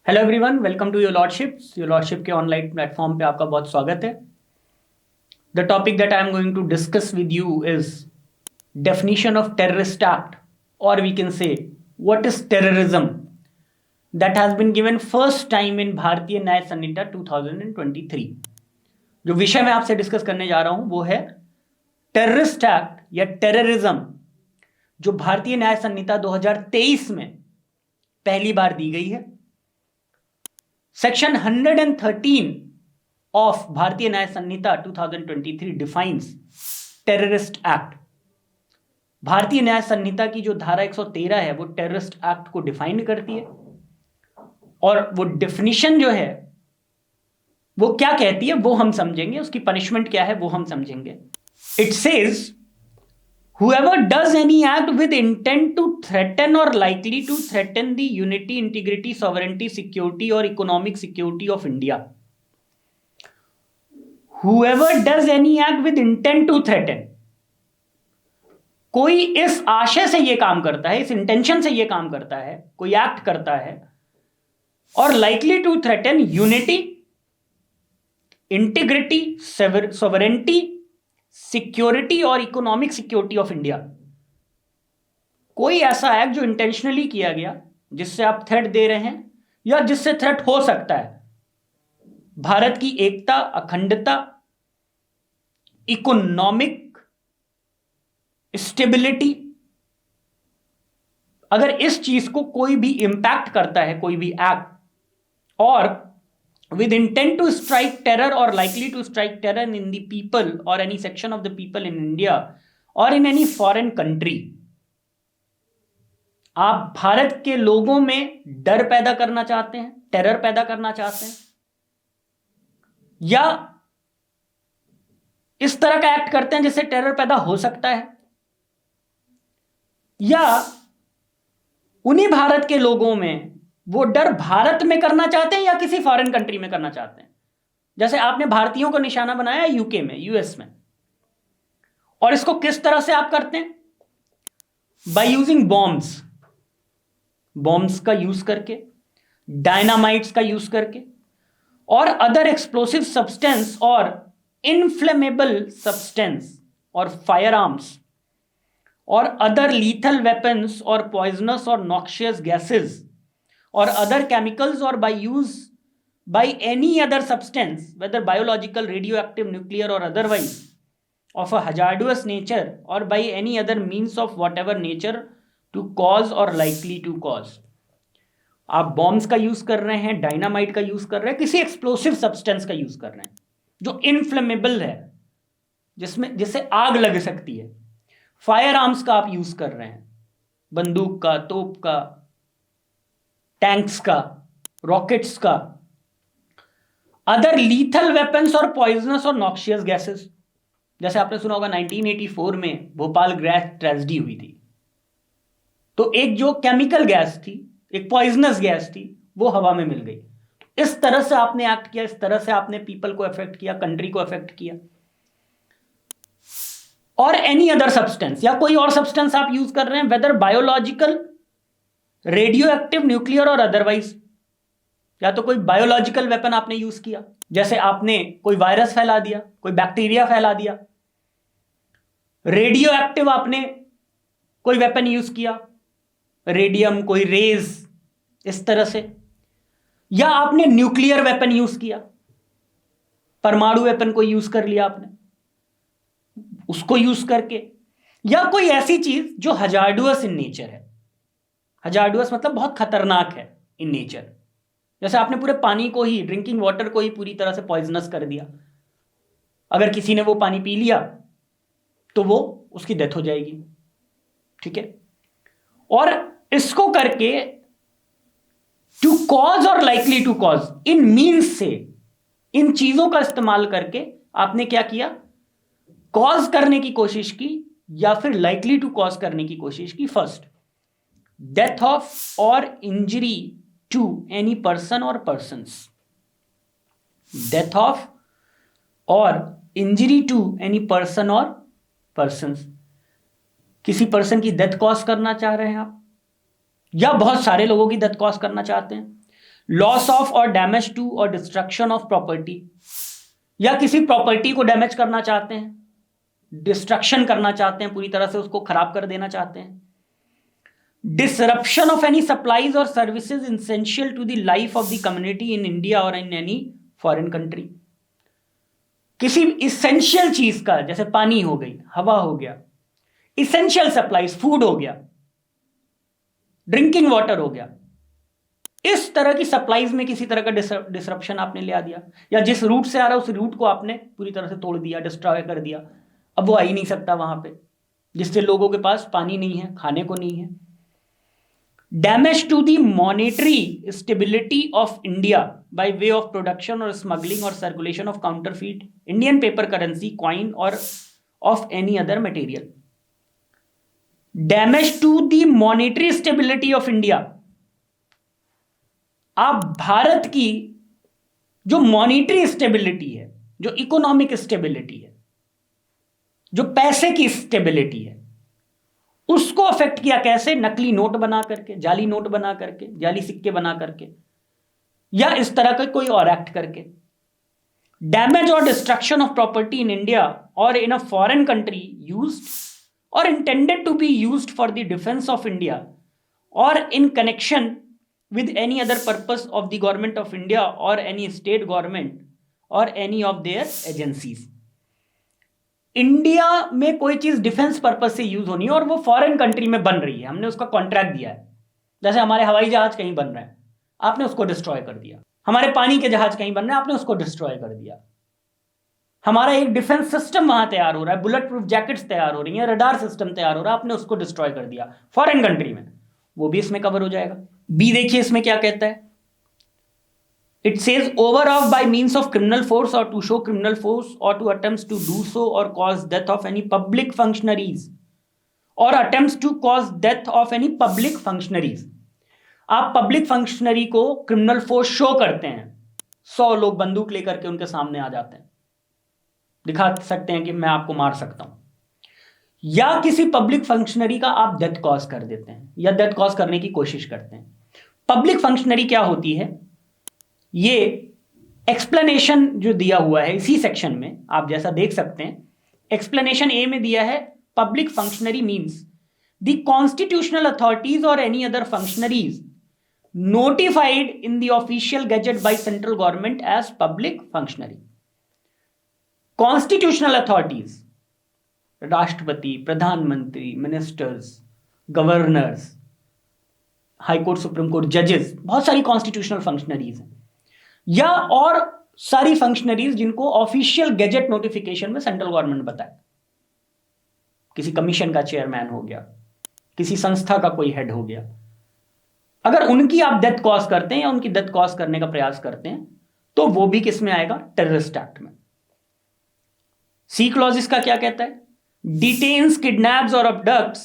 Hello everyone, welcome to your lordship के online platform पे आपका बहुत स्वागत है। The topic that I am going to discuss with you is definition of terrorist act, और we can say what is terrorism that has been given first time in Bharatiya Nyaya संहिता 2023। जो विषय मैं आपसे डिस्कस करने जा रहा हूं वो है टेररिस्ट एक्ट या टेररिज्म, जो भारतीय न्याय संहिता 2023 में पहली बार दी गई है। Section 113 of Bharatiya Nyaya Samhita 2023 defines terrorist act. भारतीय न्याय संहिता की जो धारा 113 है वो टेररिस्ट एक्ट को डिफाइन करती है, और वो डेफिनेशन जो है वो क्या कहती है वो हम समझेंगे, उसकी पनिशमेंट क्या है वो हम समझेंगे। It says whoever does any act with intent to threaten or likely to threaten the unity, integrity, sovereignty, security or economic security of India. Whoever does any act with intent to threaten, कोई इस आशय से ये काम करता है, इस intention से ये काम करता है, कोई एक्ट करता है, और likely to threaten unity, integrity, sovereignty, security और इकोनॉमिक सिक्योरिटी ऑफ इंडिया। कोई ऐसा एक्ट जो इंटेंशनली किया गया जिससे आप थ्रेट दे रहे हैं या जिससे थ्रेट हो सकता है भारत की एकता, अखंडता, इकोनॉमिक स्टेबिलिटी, अगर इस चीज को कोई भी इंपैक्ट करता है, कोई भी एक्ट, और with intent to strike terror or likely to strike terror in the people or any section of the people in India or in any foreign country, आप भारत के लोगों में डर पैदा करना चाहते हैं, टेरर पैदा करना चाहते हैं, या इस तरह का एक्ट करते हैं जिससे टेरर पैदा हो सकता है, या उन्हीं भारत के लोगों में वो डर भारत में करना चाहते हैं या किसी फॉरेन कंट्री में करना चाहते हैं। जैसे आपने भारतीयों को निशाना बनाया यूके में, यूएस में, और इसको किस तरह से आप करते हैं? बाय यूजिंग बॉम्ब्स का यूज करके, डायनामाइट्स का यूज करके, और अदर एक्सप्लोसिव सब्सटेंस और इनफ्लेमेबल सब्सटेंस और फायर आर्म्स और अदर लीथल वेपन्स और पॉइजनस और noxious gases or other chemicals, or by any other substance, whether biological, radioactive, nuclear or otherwise, of a hazardous nature, or by any other means of whatever nature to cause or likely to cause. आप bombs का use कर रहे हैं, dynamite का use कर रहे हैं, किसी एक्सप्लोसिव सब्सटेंस का यूज कर रहे हैं जो इनफ्लेमेबल है, जिससे आग लग सकती है। फायर आर्म्स का आप यूज कर रहे हैं, बंदूक का, तोप का, टैंक्स का, रॉकेट्स का, अदर लीथल वेपन्स और पॉइजनस और नॉक्शियस गैसेस। जैसे आपने सुना होगा 1984 में भोपाल गैस ट्रेजेडी हुई थी, तो एक जो केमिकल गैस थी, एक पॉइजनस गैस थी, वो हवा में मिल गई। इस तरह से आपने एक्ट किया, इस तरह से आपने पीपल को अफेक्ट किया, कंट्री को अफेक्ट किया। और एनी अदर सब्सटेंस, या कोई और सब्सटेंस आप यूज कर रहे हैं, whether biological, radioactive, nuclear और अदरवाइज, या तो कोई बायोलॉजिकल वेपन आपने यूज किया, जैसे आपने कोई वायरस फैला दिया, कोई बैक्टीरिया फैला दिया, रेडियो एक्टिव आपने कोई वेपन यूज किया, रेडियम, कोई रेज, इस तरह से, या आपने न्यूक्लियर वेपन यूज किया, परमाणु वेपन को यूज कर लिया आपने, उसको यूज करके, या कोई ऐसी चीज जो हजार्डुअस इन नेचर है। हजार्डुअस मतलब बहुत खतरनाक है इन नेचर। जैसे आपने पूरे पानी को ही, ड्रिंकिंग वाटर को ही पूरी तरह से पॉइजनस कर दिया। अगर किसी ने वो पानी पी लिया तो वो उसकी डेथ हो जाएगी, ठीक है। और इसको करके टू कॉज और लाइकली टू कॉज, इन मीन्स से, इन चीजों का इस्तेमाल करके आपने क्या किया? कॉज करने की कोशिश की या फिर लाइकली टू कॉज करने की कोशिश की। First, death of or injury to any person or persons. Death of or injury to any person or persons. किसी पर्सन की डेथ कॉज करना चाह रहे हैं आप, या बहुत सारे लोगों की डेथ कॉज करना चाहते हैं, लॉस ऑफ और डैमेज टू और डिस्ट्रक्शन ऑफ प्रॉपर्टी, या किसी प्रॉपर्टी को डैमेज करना चाहते हैं, डिस्ट्रक्शन करना चाहते हैं, पूरी तरह से उसको खराब कर देना चाहते हैं। डिसरप्शन ऑफ एनी सप्लाईज और services essential to the life of the community in India और इन एनी फॉरेन कंट्री। किसी इसेंशियल चीज का, जैसे पानी हो गई, हवा हो गया, इसेंशियल सप्लाईज, फूड हो गया, ड्रिंकिंग वाटर हो गया, इस तरह की सप्लाईज में किसी तरह का डिसरप्शन आपने ले आ दिया, या जिस रूट से आ रहा है उस रूट को आपने पूरी तरह से तोड़ दिया, डिस्ट्रॉय कर दिया, अब वो आ ही नहीं सकता वहां पे, जिससे लोगों के पास पानी नहीं है, खाने को नहीं है। Damage to the monetary stability of India by way of production or smuggling or circulation of counterfeit Indian paper currency, coin or of any other material. Damage to the monetary stability of India, आप भारत की जो monetary stability है, जो economic stability है, जो पैसे की stability है, उसको अफेक्ट किया। कैसे? नकली नोट बना करके, जाली नोट बना करके, जाली सिक्के बना करके, या इस तरह का कोई और एक्ट करके। Damage or destruction of property in India और in a foreign country used or intended to be used for the defense of India or in connection with any other purpose of the government of India or any state government or any of their agencies। India में कोई चीज defence purpose से use होनी है और वो foreign country में बन रही है, हमने उसका कॉन्ट्रैक्ट दिया है। जैसे हमारे हवाई जहाज कहीं बन रहे हैं, आपने उसको डिस्ट्रॉय कर दिया। हमारे पानी के जहाज कहीं बन रहे हैं, आपने उसको डिस्ट्रॉय कर दिया। हमारा एक डिफेंस सिस्टम वहां तैयार हो रहा है, बुलेट प्रूफ जैकेट्स तैयार हो रही हैं, रडार सिस्टम तैयार हो रहा है, आपने उसको डिस्ट्रॉय कर दिया फॉरेन कंट्री में, वो भी इसमें कवर हो जाएगा। बी देखिए इसमें क्या कहता है। It says overawe by means of criminal force or to show criminal force or to attempts to do so or cause death of any public functionaries or attempts to cause death of any public functionaries. आप public functionary को criminal force show करते हैं, 100 लोग बंदूक लेकर के उनके सामने आ जाते हैं, दिखा सकते हैं कि मैं आपको मार सकता हूं, या किसी पब्लिक फंक्शनरी का आप डेथ कॉज कर देते हैं या डेथ कॉज करने की कोशिश करते हैं। पब्लिक फंक्शनरी क्या होती है, ये एक्सप्लेनेशन जो दिया हुआ है इसी सेक्शन में आप जैसा देख सकते हैं, एक्सप्लेनेशन ए में दिया है public functionary means the constitutional authorities or any other functionaries notified in the official gazette by central government as public functionary. Constitutional authorities, राष्ट्रपति, प्रधानमंत्री, ministers, governors, high court, supreme court, जजेस, बहुत सारी कॉन्स्टिट्यूशनल फंक्शनरीज हैं, या और सारी functionaries जिनको ऑफिशियल गैजेट नोटिफिकेशन में सेंट्रल गवर्नमेंट बताए। किसी कमीशन का चेयरमैन हो गया, किसी संस्था का कोई हेड हो गया, अगर उनकी आप डेथ कॉज करते हैं या उनकी डेथ कॉज करने का प्रयास करते हैं तो वो भी किस में आएगा? टेररिस्ट एक्ट में। सी क्लॉज इसका क्या कहता है? Detains, kidnaps or abducts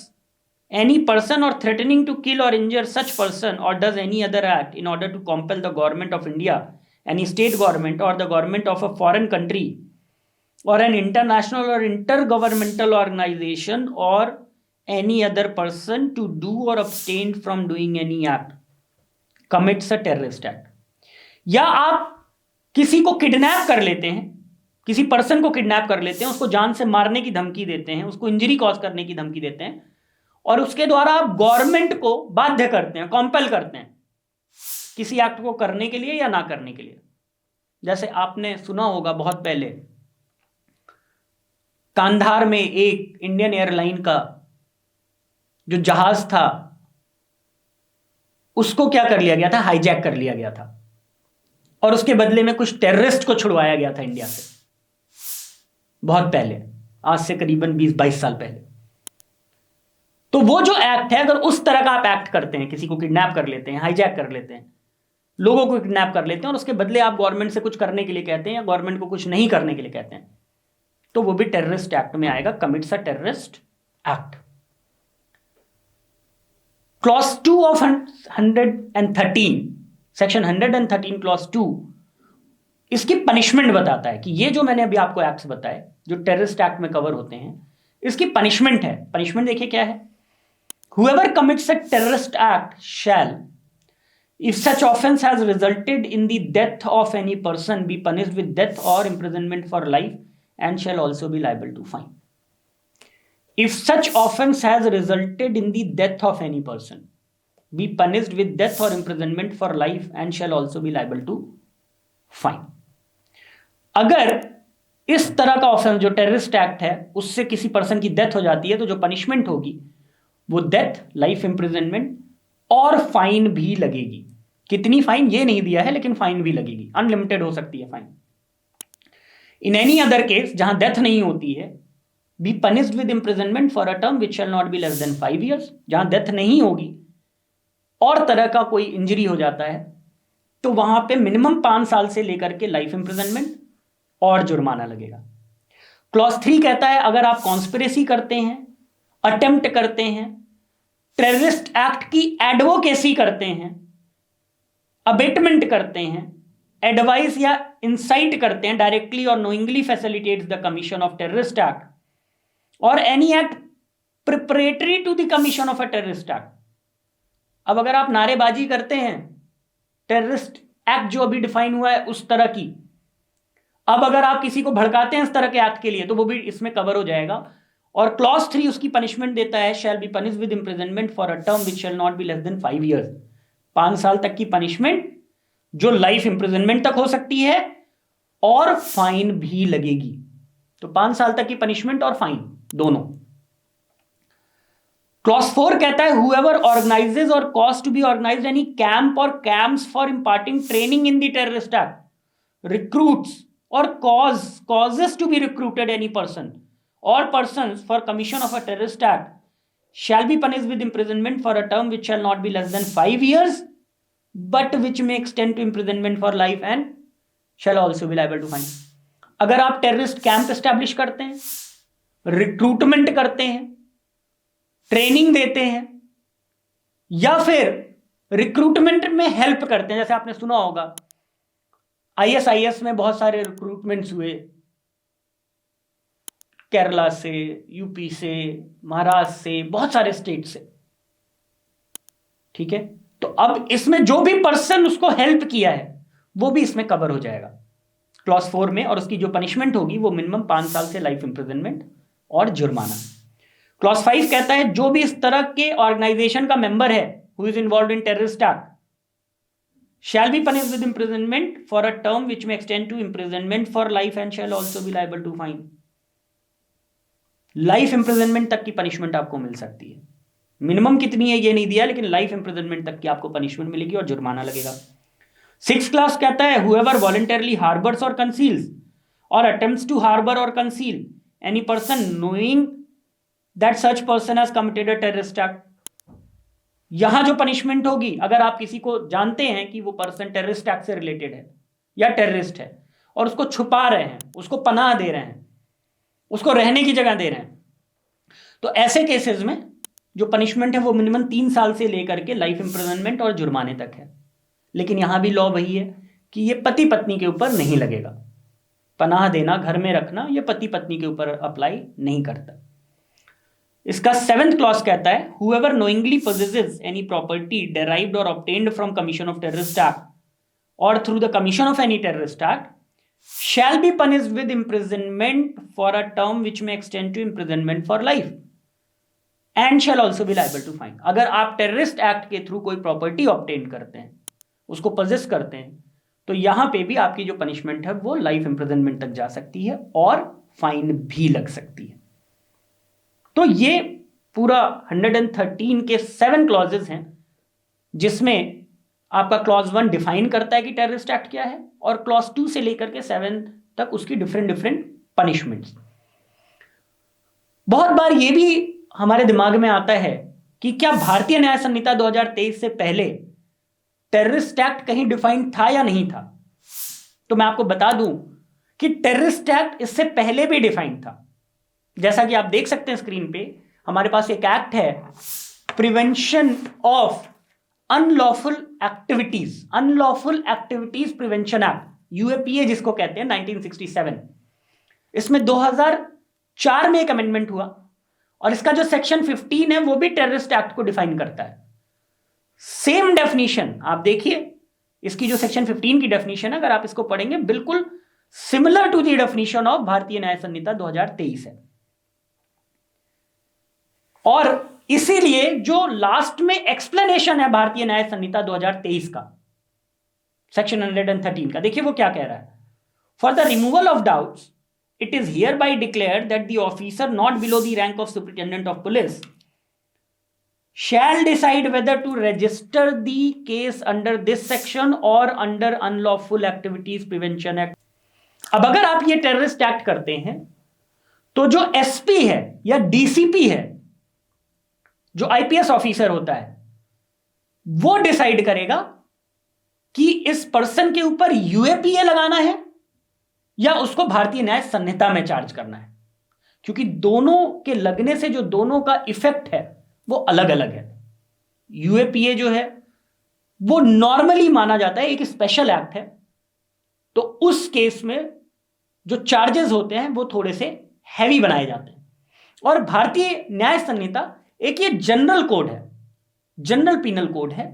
any person or threatening to kill or injure such person or does any other act in order to compel the government of India, any state government or the government of a foreign country or an international or inter governmental organisation or any other person to do or abstain from doing any act commits a terrorist act. या आप किसी को kidnap कर लेते हैं, किसी person को kidnap कर लेते हैं, उसको जान से मारने की धमकी देते हैं, उसको इंजरी कॉज करने की धमकी देते हैं और उसके द्वारा आप गवर्नमेंट को बाध्य करते हैं, कॉम्पेल करते हैं किसी एक्ट को करने के लिए या ना करने के लिए। जैसे आपने सुना होगा बहुत पहले, कांधार में एक इंडियन एयरलाइन का जो जहाज था उसको क्या कर लिया गया था? हाईजैक कर लिया गया था और उसके बदले में कुछ टेररिस्ट को छुड़वाया गया था इंडिया से, बहुत पहले, आज से करीबन 20-22 साल पहले। तो वो जो एक्ट है, अगर उस तरह का आप एक्ट करते हैं, किसी को किडनैप कर लेते हैं, हाईजैक कर लेते हैं, लोगों को किडनैप कर लेते हैं और उसके बदले आप गवर्नमेंट से कुछ करने के लिए कहते हैं या गवर्नमेंट को कुछ नहीं करने के लिए कहते हैं, तो वो भी टेररिस्ट एक्ट में आएगा, commits a terrorist act. Clause 2 of 113, section 113 clause 2 इसकी पनिशमेंट बताता है कि ये जो मैंने अभी आपको एक्ट्स बताए जो टेररिस्ट एक्ट में कवर होते हैं, इसकी पनिशमेंट है। पनिशमेंट देखिए क्या है? Whoever commits a terrorist act shall, If such offense has resulted in the death of any person, be punished with death or imprisonment for life and shall also be liable to fine. If such offense has resulted in the death of any person, be punished with death or imprisonment for life and shall also be liable to fine. अगर इस तरह का offence जो terrorist act है उससे किसी person की death हो जाती है तो जो पनिशमेंट होगी वो डेथ, लाइफ इंप्रिजनमेंट और फाइन भी लगेगी. कितनी फाइन ये नहीं दिया है, लेकिन फाइन भी लगेगी, अनलिमिटेड हो सकती है fine. In any other case जहां डेथ नहीं होती है, be punished with imprisonment for a term which shall not be less than 5 years. जहां डेथ नहीं होगी और तरह का कोई इंजरी हो जाता है तो वहां पे मिनिमम 5 साल से लेकर के लाइफ इंप्रिजनमेंट और जुर्माना लगेगा. क्लॉज 3 कहता है अगर आप कॉन्स्पिरेसी करते हैं, अटेम्प्ट करते हैं, टेररिस्ट एक्ट की एडवोकेसी करते हैं, अबेटमेंट करते हैं, एडवाइस या इंसाइट करते हैं, directly or knowingly facilitates the commission of terrorist act or any act preparatory to the commission of a terrorist act. अब अगर आप नारेबाजी करते हैं, टेररिस्ट एक्ट जो अभी डिफाइन हुआ है उस तरह की, अब अगर आप किसी को भड़काते हैं इस तरह के एक्ट के लिए तो वो भी इसमें कवर हो जाएगा. और क्लॉज 3 उसकी पनिशमेंट देता है, shall be punished with imprisonment for a term which shall not be less than 5 years. 5 साल तक की पनिशमेंट जो लाइफ इंप्रिजनमेंट तक हो सकती है और फाइन भी लगेगी. तो 5 साल तक की पनिशमेंट और फाइन दोनों. क्लॉज 4 कहता है whoever organizes or cause to be organized any camp or camps for imparting training in the terrorist act, recruits or causes to be recruited any person or persons for commission of a terrorist act shall be punished with imprisonment for a term which shall not be less than 5 years but which may extend to imprisonment for life and shall also be liable to fine. अगर आप terrorist camp establish करते हैं, recruitment करते हैं, training देते हैं या फिर रिक्रूटमेंट में हेल्प करते हैं, जैसे आपने सुना होगा ISIS में बहुत सारे रिक्रूटमेंट्स हुए, केरला से, यूपी से, महाराष्ट्र से, बहुत सारे स्टेट से. ठीक है, तो अब इसमें जो भी पर्सन उसको हेल्प किया है वो भी इसमें कवर हो जाएगा क्लॉज 4 में, और उसकी जो पनिशमेंट होगी वो मिनिमम 5 साल से लाइफ इंप्रिजनमेंट और जुर्माना. क्लॉज 5 कहता है जो भी इस तरह के ऑर्गेनाइजेशन का मेंबर है who is involved in terrorist act shall be punished with imprisonment for a term which may extend to imprisonment for life and shall also be liable to fine. Life imprisonment तक की punishment आपको मिल सकती है. Minimum कितनी है ये नहीं दिया, लेकिन लाइफ इंप्रिजनमेंट तक की आपको पनिशमेंट मिलेगी और जुर्माना लगेगा. 6th क्लास कहता है whoever voluntarily harbors or conceals or attempts to harbor or conceal any person knowing that such person has committed a terrorist act. यहां जो पनिशमेंट होगी, अगर आप किसी को जानते हैं कि वो पर्सन टेररिस्ट एक्ट से रिलेटेड है या टेररिस्ट है और उसको छुपा रहे हैं, उसको पनाह दे रहे हैं, उसको रहने की जगह दे रहे हैं, तो ऐसे केसेस में जो पनिशमेंट है वो मिनिमम 3 साल से लेकर के लाइफ इंप्रिजनमेंट और जुर्माने तक है. लेकिन यहां भी लॉ वही है कि ये पति पत्नी के ऊपर नहीं लगेगा. पनाह देना, घर में रखना, ये पति पत्नी के ऊपर अप्लाई नहीं करता. इसका 7th क्लॉज कहता है whoever knowingly possesses any property derived or obtained from commission of terrorist act or through the commission of any terrorist act shall be punished with imprisonment for a term which may extend to imprisonment for life and shall also be liable to fine. अगर आप terrorist act के through कोई property obtain करते हैं, उसको poses करते हैं, तो यहां पे भी आपकी जो पनिशमेंट है वो लाइफ इंप्रिजनमेंट तक जा सकती है और फाइन भी लग सकती है. तो ये पूरा 113 के 7 क्लॉजेस हैं जिसमें आपका क्लॉज 1 डिफाइन करता है कि टेररिस्ट एक्ट क्या है और क्लॉज 2 से लेकर के 7 तक उसकी डिफरेंट पनिशमेंट्स. बहुत बार ये भी हमारे दिमाग में आता है कि क्या भारतीय न्याय संहिता 2023 से पहले टेररिस्ट एक्ट कहीं डिफाइन था या नहीं था. तो मैं आपको बता दूं कि टेररिस्ट एक्ट इससे पहले भी डिफाइन था. जैसा कि आप देख सकते हैं स्क्रीन पे, हमारे पास एक एक्ट है, prevention of unlawful activities prevention act, UAPA जिसको कहते हैं, 1967. इसमें 2004 में एक अमेंडमेंट हुआ और इसका जो सेक्शन 15 है वो भी टेररिस्ट एक्ट को डिफाइन करता है. सेम डेफिनेशन आप देखिए, इसकी जो सेक्शन 15 की डेफिनेशन है, अगर आप इसको पढ़ेंगे, बिल्कुल similar to the definition of Bharatiya Nyaya संहिता 2023 है। और इसीलिए जो लास्ट में एक्सप्लेनेशन है भारतीय न्याय संहिता 2023 का, सेक्शन 113 का, देखिए वो क्या कह रहा है। For the removal of doubts it is here by declared that the officer not below the rank of superintendent of police shall decide whether to register the case under this section or under unlawful activities prevention act। अब अगर आप ये terrorist act करते हैं तो जो SP है या डीसीपी है, जो आईपीएस ऑफिसर होता है, वो डिसाइड करेगा कि इस पर्सन के ऊपर यूएपीए लगाना है या उसको भारतीय न्याय संहिता में चार्ज करना है, क्योंकि दोनों के लगने से जो दोनों का इफेक्ट है वो अलग अलग है। यूएपीए जो है वो नॉर्मली माना जाता है एक स्पेशल एक्ट है, तो उस केस में जो चार्जेस होते हैं वो थोड़े से हैवी बनाए जाते हैं। और भारतीय न्याय संहिता एक ये जनरल कोड है, जनरल पीनल कोड है,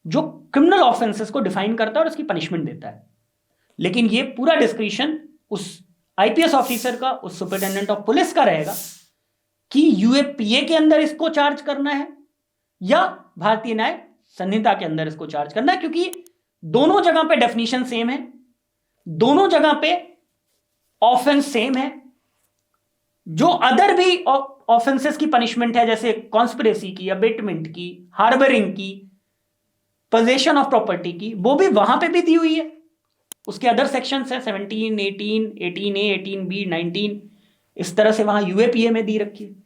जो क्रिमिनल ऑफेंसेस को डिफाइन करता है और उसकी पनिशमेंट देता है। लेकिन ये पूरा डिस्क्रिप्शन उस आईपीएस ऑफिसर का, उस सुपरिटेंडेंट ऑफ पुलिस का रहेगा कि यूएपीए के अंदर इसको चार्ज करना है या भारतीय न्याय संहिता के अंदर इसको चार्ज करना है, क्योंकि दोनों जगह पे डेफिनेशन सेम है, दोनों जगह पे ऑफेंस सेम है। जो अदर भी ऑफेंसेस की पनिशमेंट है, जैसे कॉन्स्पिरेसी की, अबेटमेंट की, हार्बरिंग की, पोजेशन ऑफ प्रॉपर्टी की, वो भी वहां पे भी दी हुई है। उसके अदर सेक्शंस है 17, 18, 18A, 18B, 19, इस तरह से वहां यूएपीए में दी रखी है।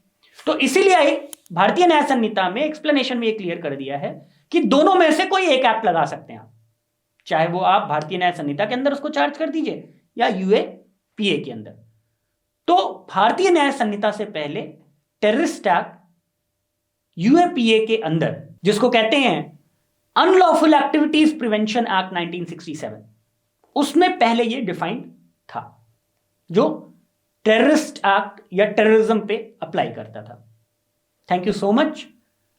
तो इसीलिए भारतीय न्याय संहिता में एक्सप्लेनेशन में ये क्लियर कर दिया है कि दोनों में से कोई एक एक्ट लगा सकते हैं आप, चाहे वो आप भारतीय न्याय संहिता के अंदर उसको चार्ज कर दीजिए या यूएपीए के अंदर। तो भारतीय न्याय संहिता से पहले टेररिस्ट एक्ट यूएपीए के अंदर, जिसको कहते हैं अनलॉफुल एक्टिविटीज प्रिवेंशन एक्ट 1967, उसमें पहले ये डिफाइंड था, जो टेररिस्ट एक्ट या टेररिज्म पे अप्लाई करता था। Thank you so much.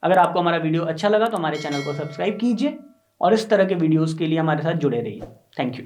अगर आपको हमारा वीडियो अच्छा लगा तो हमारे चैनल को सब्सक्राइब कीजिए और इस तरह के वीडियोस के लिए हमारे साथ जुड़े रहिए। Thank you.